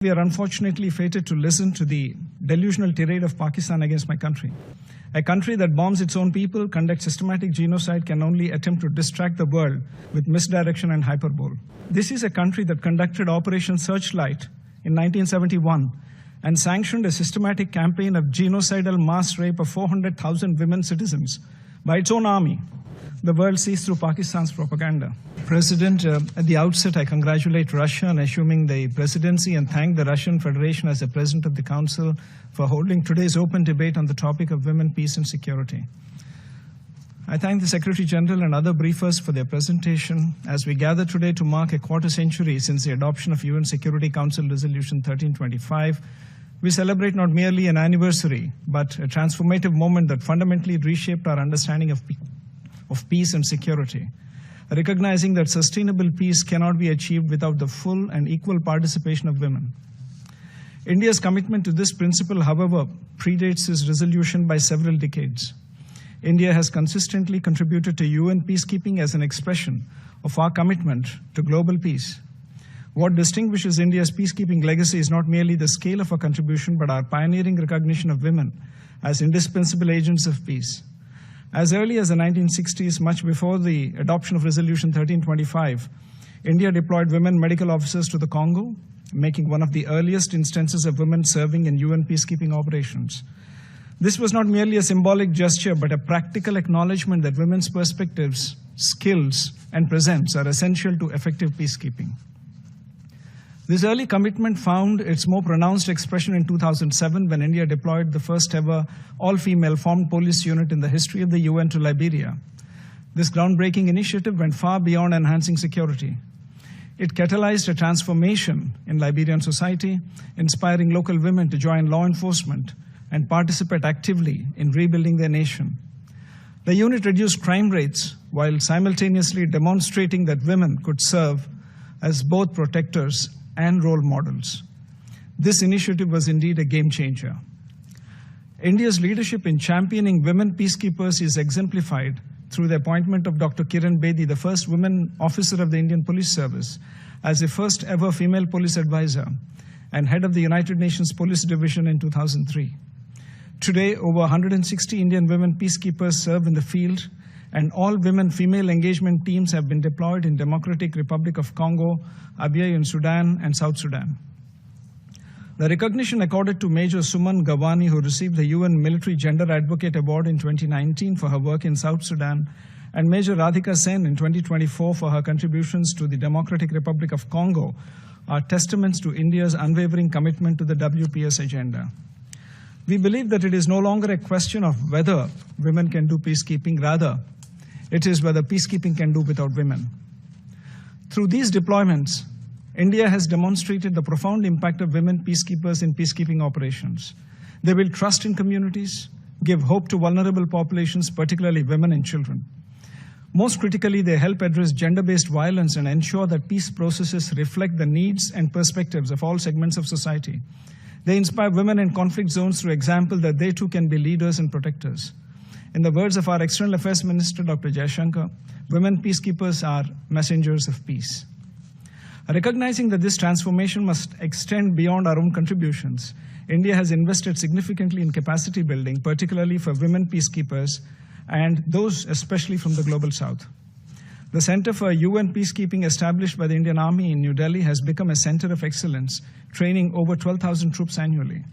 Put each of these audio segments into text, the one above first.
We are unfortunately fated to listen to the delusional tirade of Pakistan against my country. A country that bombs its own people, conducts systematic genocide, can only attempt to distract the world with misdirection and hyperbole. This is a country that conducted Operation Searchlight in 1971 and sanctioned a systematic campaign of genocidal mass rape of 400,000 women citizens by its own army. The world sees through Pakistan's propaganda. President, at the outset, I congratulate Russia on assuming the presidency and thank the Russian Federation as the President of the Council for holding today's open debate on the topic of women, peace and security. I thank the Secretary General and other briefers for their presentation as we gather today to mark a quarter century since the adoption of UN Security Council Resolution 1325. We celebrate not merely an anniversary, but a transformative moment that fundamentally reshaped our understanding of peace and security, recognizing that sustainable peace cannot be achieved without the full and equal participation of women. India's commitment to this principle, however, predates this resolution by several decades. India has consistently contributed to UN peacekeeping as an expression of our commitment to global peace. What distinguishes India's peacekeeping legacy is not merely the scale of our contribution, but our pioneering recognition of women as indispensable agents of peace. As early as the 1960s, much before the adoption of Resolution 1325, India deployed women medical officers to the Congo, making one of the earliest instances of women serving in UN peacekeeping operations. This was not merely a symbolic gesture, but a practical acknowledgement that women's perspectives, skills, and presence are essential to effective peacekeeping. This early commitment found its more pronounced expression in 2007 when India deployed the first ever all-female formed police unit in the history of the UN to Liberia. This groundbreaking initiative went far beyond enhancing security. It catalyzed a transformation in Liberian society, inspiring local women to join law enforcement and participate actively in rebuilding their nation. The unit reduced crime rates while simultaneously demonstrating that women could serve as both protectors and role models. This initiative was indeed a game changer. India's leadership in championing women peacekeepers is exemplified through the appointment of Dr. Kiran Bedi, the first woman officer of the Indian Police Service, as the first ever female police advisor and head of the United Nations Police Division in 2003. Today, over 160 Indian women peacekeepers serve in the field, and all women female engagement teams have been deployed in Democratic Republic of Congo, Abyei in Sudan, and South Sudan. The recognition accorded to Major Suman Gawani, who received the UN Military Gender Advocate Award in 2019 for her work in South Sudan, and Major Radhika Sen in 2024 for her contributions to the Democratic Republic of Congo, are testaments to India's unwavering commitment to the WPS agenda. We believe that it is no longer a question of whether women can do peacekeeping, rather, it is whether peacekeeping can do without women. Through these deployments, India has demonstrated the profound impact of women peacekeepers in peacekeeping operations. They build trust in communities, give hope to vulnerable populations, particularly women and children. Most critically, they help address gender-based violence and ensure that peace processes reflect the needs and perspectives of all segments of society. They inspire women in conflict zones through example that they too can be leaders and protectors. In the words of our External Affairs Minister, Dr. Jaishankar, women peacekeepers are messengers of peace. Recognizing that this transformation must extend beyond our own contributions, India has invested significantly in capacity building, particularly for women peacekeepers and those especially from the Global South. The Center for UN Peacekeeping, established by the Indian Army in New Delhi, has become a center of excellence, training over 12,000 troops annually.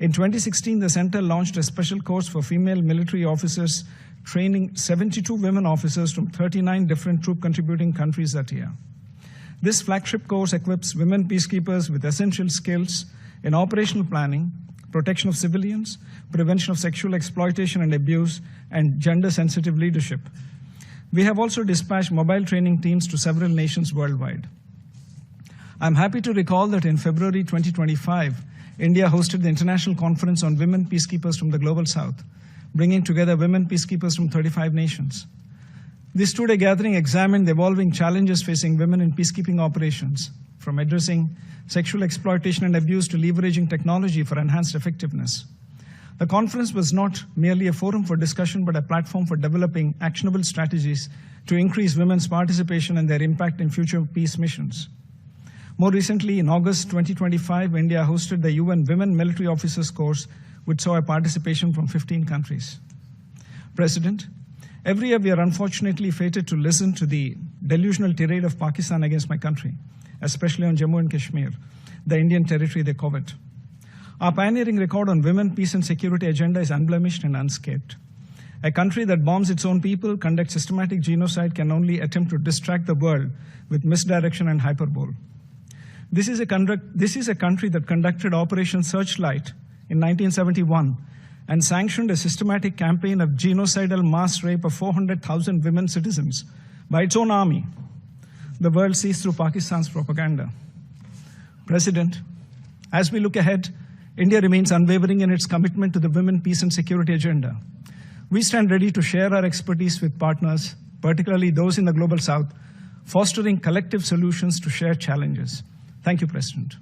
In 2016, the center launched a special course for female military officers, training 72 women officers from 39 different troop-contributing countries that year. This flagship course equips women peacekeepers with essential skills in operational planning, protection of civilians, prevention of sexual exploitation and abuse, and gender-sensitive leadership. We have also dispatched mobile training teams to several nations worldwide. I'm happy to recall that in February 2025, India hosted the International Conference on Women Peacekeepers from the Global South, bringing together women peacekeepers from 35 nations. This two-day gathering examined the evolving challenges facing women in peacekeeping operations, from addressing sexual exploitation and abuse to leveraging technology for enhanced effectiveness. The conference was not merely a forum for discussion, but a platform for developing actionable strategies to increase women's participation and their impact in future peace missions. More recently, in August 2025, India hosted the UN Women Military Officers Course, which saw a participation from 15 countries. President, every year we are unfortunately fated to listen to the delusional tirade of Pakistan against my country, especially on Jammu and Kashmir, the Indian territory they covet. Our pioneering record on women, peace and security agenda is unblemished and unscathed. A country that bombs its own people, conducts systematic genocide, can only attempt to distract the world with misdirection and hyperbole. This is a country that conducted Operation Searchlight in 1971 and sanctioned a systematic campaign of genocidal mass rape of 400,000 women citizens by its own army. The world sees through Pakistan's propaganda. President, as we look ahead, India remains unwavering in its commitment to the women, peace and security agenda. We stand ready to share our expertise with partners, particularly those in the Global South, fostering collective solutions to shared challenges. Thank you, President.